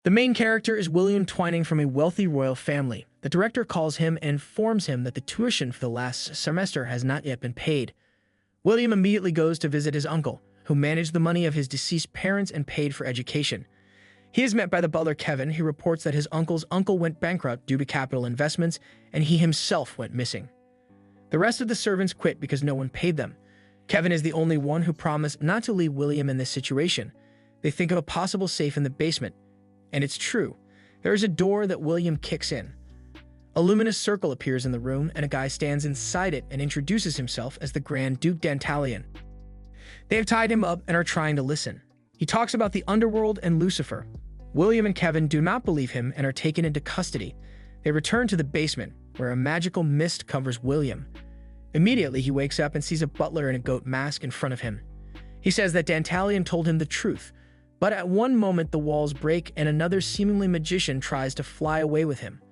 The main character is William Twining from a wealthy royal family. The director calls him and informs him that the tuition for the last semester has not yet been paid. William immediately goes to visit his uncle, who managed the money of his deceased parents and paid for education. He is met by the butler Kevin. He reports that his uncle's uncle went bankrupt due to capital investments, and he himself went missing. The rest of the servants quit because no one paid them. Kevin is the only one who promised not to leave William in this situation. They think of a possible safe in the basement, and it's true. There is a door that William kicks in. A luminous circle appears in the room, and a guy stands inside it and introduces himself as the Grand Duke Dantalion. They have tied him up and are trying to listen. He talks about the underworld and Lucifer. William and Kevin do not believe him and are taken into custody. They return to the basement, where a magical mist covers William. Immediately, he wakes up and sees a butler in a goat mask in front of him. He says that Dantalion told him the truth, but at one moment the walls break and another seemingly magician tries to fly away with him.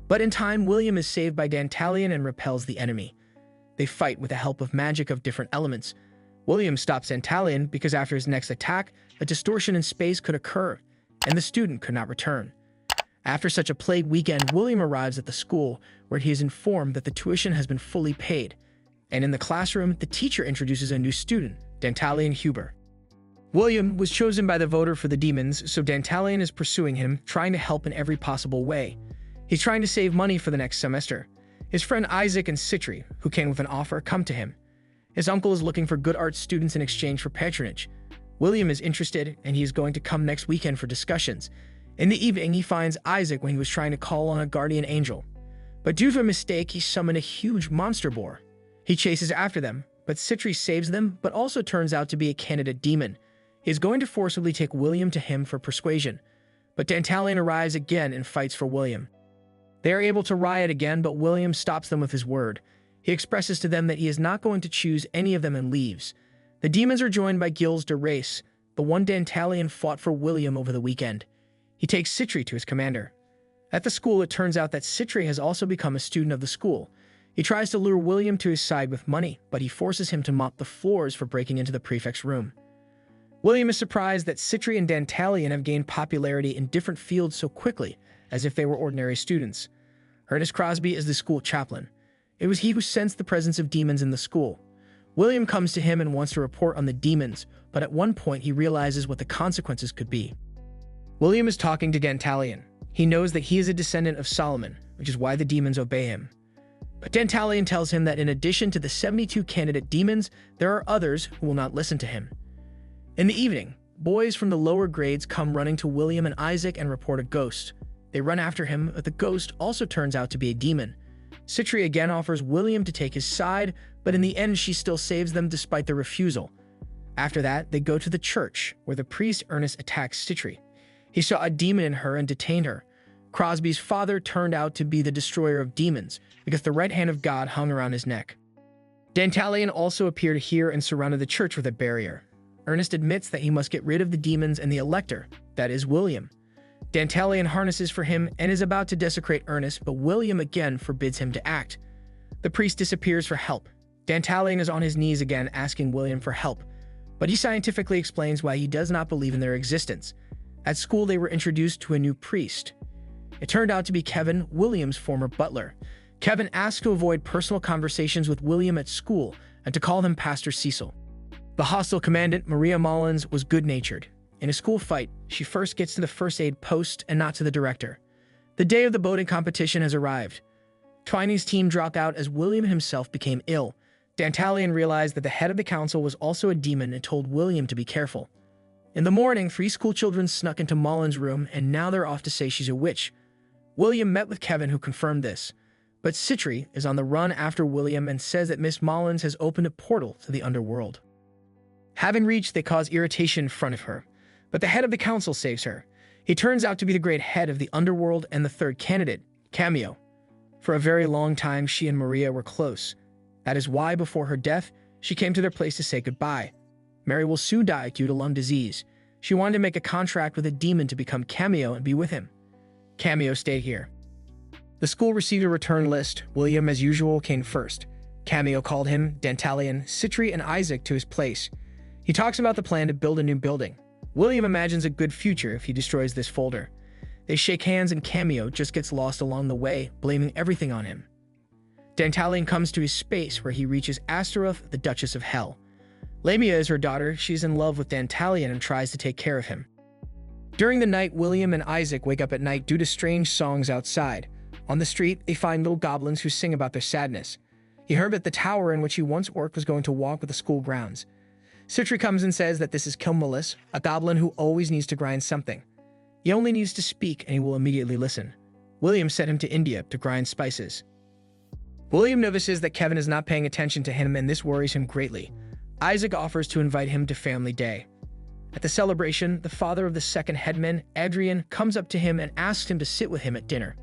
But in time, William is saved by Dantalion and repels the enemy. They fight with the help of magic of different elements. William stops Dantalion because after his next attack, a distortion in space could occur, and the student could not return. After such a plague weekend, William arrives at the school, where he is informed that the tuition has been fully paid. And in the classroom, the teacher introduces a new student, Dantalion Huber. William was chosen by the voter for the demons, so Dantalion is pursuing him, trying to help in every possible way. He's trying to save money for the next semester. His friend Isaac and Citri, who came with an offer, come to him. His uncle is looking for good art students in exchange for patronage. William is interested, and he is going to come next weekend for discussions. In the evening, he finds Isaac when he was trying to call on a guardian angel. But due to a mistake, he summoned a huge monster boar. He chases after them, but Citri saves them, but also turns out to be a candidate demon. He is going to forcibly take William to him for persuasion. But Dantalion arrives again and fights for William. They are able to riot again, but William stops them with his word. He expresses to them that he is not going to choose any of them and leaves. The demons are joined by Gilles de Race, the one Dantalion fought for William over the weekend. He takes Citri to his commander. At the school, it turns out that Citri has also become a student of the school. He tries to lure William to his side with money, but he forces him to mop the floors for breaking into the prefect's room. William is surprised that Citri and Dantalion have gained popularity in different fields so quickly, as if they were ordinary students. Ernest Crosby is the school chaplain. It was he who sensed the presence of demons in the school. William comes to him and wants to report on the demons, but at one point he realizes what the consequences could be. William is talking to Dantalion. He knows that he is a descendant of Solomon, which is why the demons obey him. But Dantalion tells him that in addition to the 72 candidate demons, there are others who will not listen to him. In the evening, boys from the lower grades come running to William and Isaac and report a ghost. They run after him, but the ghost also turns out to be a demon. Citri again offers William to take his side, but in the end she still saves them despite their refusal. After that, they go to the church, where the priest Ernest attacks Citri. He saw a demon in her and detained her. Crosby's father turned out to be the destroyer of demons, because the right hand of God hung around his neck. Dantalion also appeared here and surrounded the church with a barrier. Ernest admits that he must get rid of the demons and the elector, that is William. Dantalion harnesses for him and is about to desecrate Ernest, but William again forbids him to act. The priest disappears for help. Dantalion is on his knees again asking William for help, but he scientifically explains why he does not believe in their existence. At school, they were introduced to a new priest. It turned out to be Kevin, William's former butler. Kevin asked to avoid personal conversations with William at school and to call him Pastor Cecil. The hostile commandant, Maria Mullins, was good-natured. In a school fight, she first gets to the first aid post and not to the director. The day of the boating competition has arrived. Twining's team dropped out as William himself became ill. Dantalion realized that the head of the council was also a demon and told William to be careful. In the morning, 3 school children snuck into Mullins' room, and now they're off to say she's a witch. William met with Kevin, who confirmed this. But Citri is on the run after William and says that Miss Mullins has opened a portal to the underworld. Having reached, they cause irritation in front of her, but the head of the council saves her. He turns out to be the great head of the underworld and the third candidate, Cameo. For a very long time, she and Maria were close. That is why, before her death, she came to their place to say goodbye. Mary will soon die due to lung disease. She wanted to make a contract with a demon to become Cameo and be with him. Cameo stayed here. The school received a return list. William, as usual, came first. Cameo called him, Dantalion, Citri, and Isaac to his place. He talks about the plan to build a new building. William imagines a good future if he destroys this folder. They shake hands and Cameo just gets lost along the way, blaming everything on him. Dantalion comes to his space where he reaches Astaroth, the Duchess of Hell. Lamia is her daughter. She's in love with Dantalion and tries to take care of him. During the night, William and Isaac wake up at night due to strange songs outside. On the street, they find little goblins who sing about their sadness. He heard that the tower in which he once worked was going to walk with the school grounds. Citri comes and says that this is Kilmolus, a goblin who always needs to grind something. He only needs to speak and he will immediately listen. William sent him to India to grind spices. William notices that Kevin is not paying attention to him and this worries him greatly. Isaac offers to invite him to family day. At the celebration, the father of the second headman, Adrian, comes up to him and asks him to sit with him at dinner.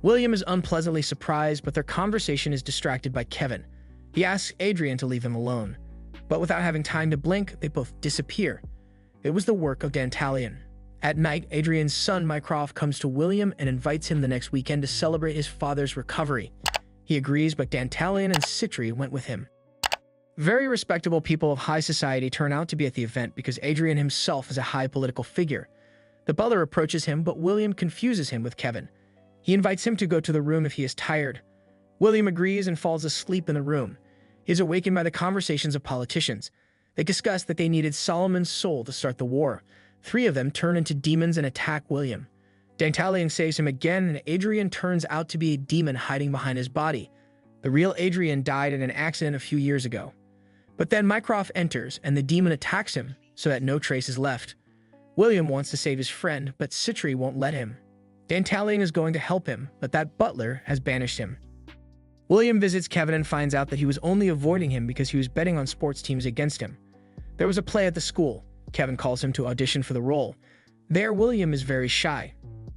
William is unpleasantly surprised, but their conversation is distracted by Kevin. He asks Adrian to leave him alone. But without having time to blink, they both disappear. It was the work of Dantalion. At night, Adrian's son Mycroft comes to William and invites him the next weekend to celebrate his father's recovery. He agrees, but Dantalion and Citri went with him. Very respectable people of high society turn out to be at the event because Adrian himself is a high political figure. The butler approaches him, but William confuses him with Kevin. He invites him to go to the room if he is tired. William agrees and falls asleep in the room. He is awakened by the conversations of politicians. They discuss that they needed Solomon's soul to start the war. 3 of them turn into demons and attack William. Dantalion saves him again, and Adrian turns out to be a demon hiding behind his body. The real Adrian died in an accident a few years ago. But then Mycroft enters, and the demon attacks him, so that no trace is left. William wants to save his friend, but Citri won't let him. Dantalion is going to help him, but that butler has banished him. William visits Kevin and finds out that he was only avoiding him because he was betting on sports teams against him. There was a play at the school. Kevin calls him to audition for the role. There, William is very shy.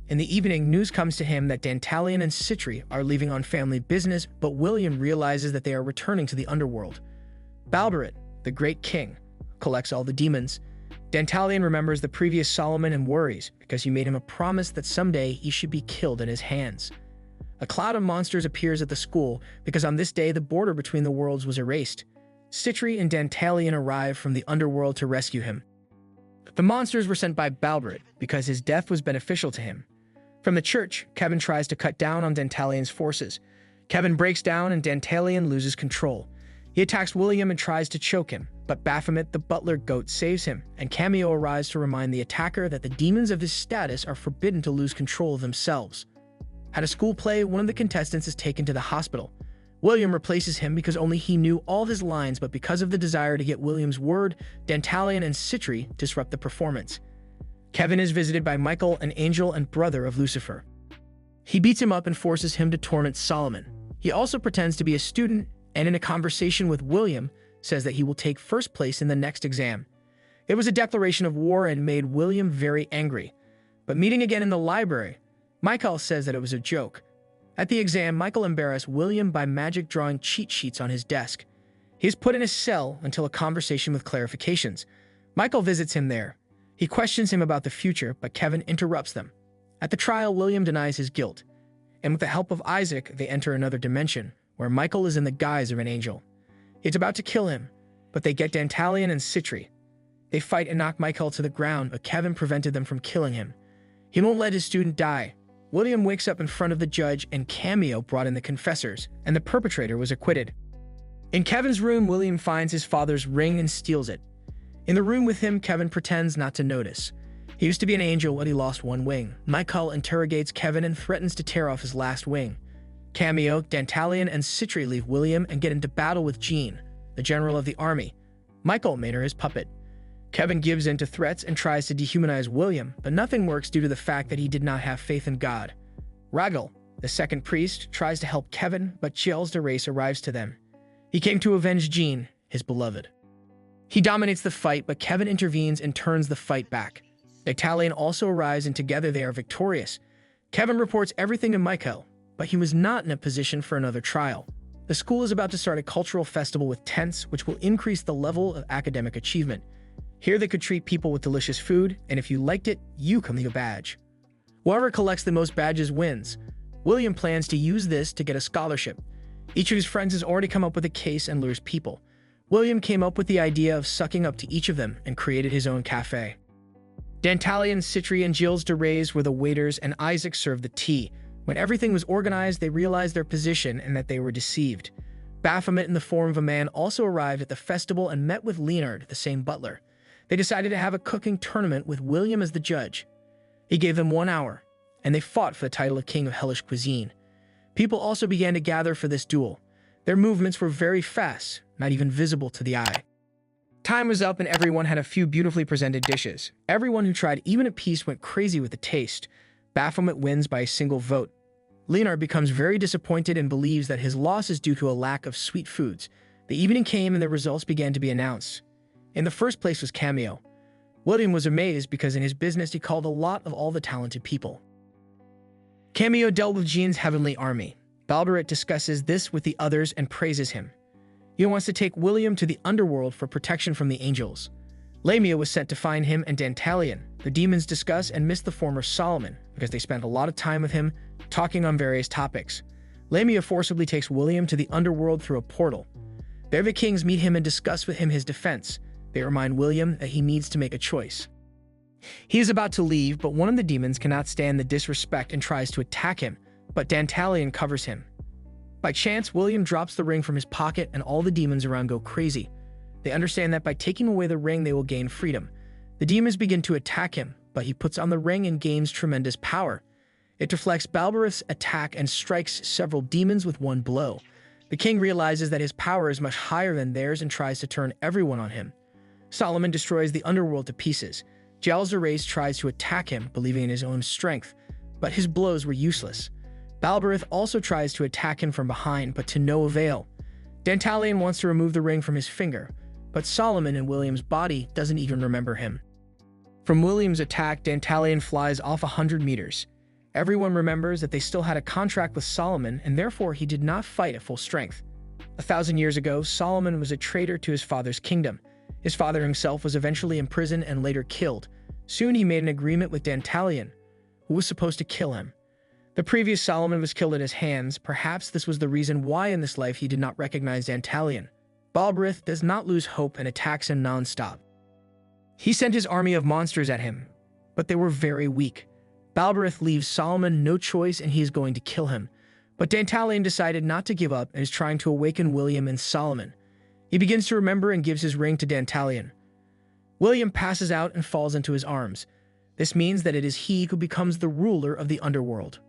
In the evening, news comes to him that Dantalion and Citri are leaving on family business, but William realizes that they are returning to the underworld. Balberit, the great king, collects all the demons. Dantalion remembers the previous Solomon and worries because he made him a promise that someday he should be killed in his hands. A cloud of monsters appears at the school because on this day the border between the worlds was erased. Citri and Dantalion arrive from the underworld to rescue him. The monsters were sent by Balberit because his death was beneficial to him. From the church, Kevin tries to cut down on Dantalion's forces. Kevin breaks down and Dantalion loses control. He attacks William and tries to choke him, but Baphomet, the butler goat, saves him, and Cameo arrives to remind the attacker that the demons of his status are forbidden to lose control of themselves. At a school play, one of the contestants is taken to the hospital. William replaces him because only he knew all of his lines, but because of the desire to get William's word, Dantalion and Citri disrupt the performance. Kevin is visited by Michael, an angel and brother of Lucifer. He beats him up and forces him to torment Solomon. He also pretends to be a student, and in a conversation with William, says that he will take first place in the next exam. It was a declaration of war and made William very angry. But meeting again in the library, Michael says that it was a joke. At the exam, Michael embarrassed William by magic drawing cheat sheets on his desk. He is put in a cell until a conversation with clarifications. Michael visits him there. He questions him about the future, but Kevin interrupts them. At the trial, William denies his guilt. And with the help of Isaac, they enter another dimension, where Michael is in the guise of an angel. It's about to kill him, but they get Dantalion and Citri. They fight and knock Michael to the ground, but Kevin prevented them from killing him. He won't let his student die. William wakes up in front of the judge, and Cameo brought in the confessors, and the perpetrator was acquitted. In Kevin's room, William finds his father's ring and steals it. In the room with him, Kevin pretends not to notice. He used to be an angel, but he lost one wing. Michael interrogates Kevin and threatens to tear off his last wing. Cameo, Dantalion, and Citri leave William and get into battle with Jean, the general of the army. Michael made her his puppet. Kevin gives in to threats and tries to dehumanize William, but nothing works due to the fact that he did not have faith in God. Ragal, the second priest, tries to help Kevin, but Giles de Race arrives to them. He came to avenge Jean, his beloved. He dominates the fight, but Kevin intervenes and turns the fight back. Dantalion also arrives, and together they are victorious. Kevin reports everything to Michael, but he was not in a position for another trial. The school is about to start a cultural festival with tents, which will increase the level of academic achievement. Here they could treat people with delicious food, and if you liked it, you can leave a badge. Whoever collects the most badges wins. William plans to use this to get a scholarship. Each of his friends has already come up with a case and lures people. William came up with the idea of sucking up to each of them and created his own cafe. Dantalion, Citri, and Gilles de Reyes were the waiters, and Isaac served the tea. When everything was organized, they realized their position and that they were deceived. Baphomet, in the form of a man, also arrived at the festival and met with Leonard, the same butler. They decided to have a cooking tournament with William as the judge. He gave them 1 hour, and they fought for the title of King of Hellish Cuisine. People also began to gather for this duel. Their movements were very fast, not even visible to the eye. Time was up and everyone had a few beautifully presented dishes. Everyone who tried even a piece went crazy with the taste. Baphomet wins by a single vote. Leonard becomes very disappointed and believes that his loss is due to a lack of sweet foods. The evening came and the results began to be announced. In the first place was Cameo. William was amazed because in his business he called a lot of all the talented people. Cameo dealt with Jean's heavenly army. Balberet discusses this with the others and praises him. He wants to take William to the underworld for protection from the angels. Lamia was sent to find him and Dantalion. The demons discuss and miss the former Solomon because they spent a lot of time with him talking on various topics. Lamia forcibly takes William to the underworld through a portal. There the kings meet him and discuss with him his defense. They remind William that he needs to make a choice. He is about to leave, but one of the demons cannot stand the disrespect and tries to attack him, but Dantalion covers him. By chance, William drops the ring from his pocket and all the demons around go crazy. They understand that by taking away the ring, they will gain freedom. The demons begin to attack him, but he puts on the ring and gains tremendous power. It deflects Balbereth's attack and strikes several demons with one blow. The king realizes that his power is much higher than theirs and tries to turn everyone on him. Solomon destroys the underworld to pieces. Gilles de Reyes tries to attack him, believing in his own strength, but his blows were useless. Balbereth also tries to attack him from behind, but to no avail. Dantalion wants to remove the ring from his finger, but Solomon in William's body doesn't even remember him. From William's attack, Dantalion flies off 100 meters. Everyone remembers that they still had a contract with Solomon, and therefore he did not fight at full strength. 1,000 years ago, Solomon was a traitor to his father's kingdom. His father himself was eventually imprisoned and later killed. Soon he made an agreement with Dantalion, who was supposed to kill him. The previous Solomon was killed at his hands. Perhaps this was the reason why in this life he did not recognize Dantalion. Balbereth does not lose hope and attacks him non-stop. He sent his army of monsters at him, but they were very weak. Balbereth leaves Solomon no choice and he is going to kill him. But Dantalion decided not to give up and is trying to awaken William and Solomon. He begins to remember and gives his ring to Dantalion. William passes out and falls into his arms. This means that it is he who becomes the ruler of the underworld.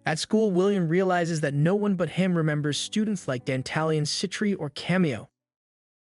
At school, William realizes that no one but him remembers students like Dantalion, Citri, or Cameo.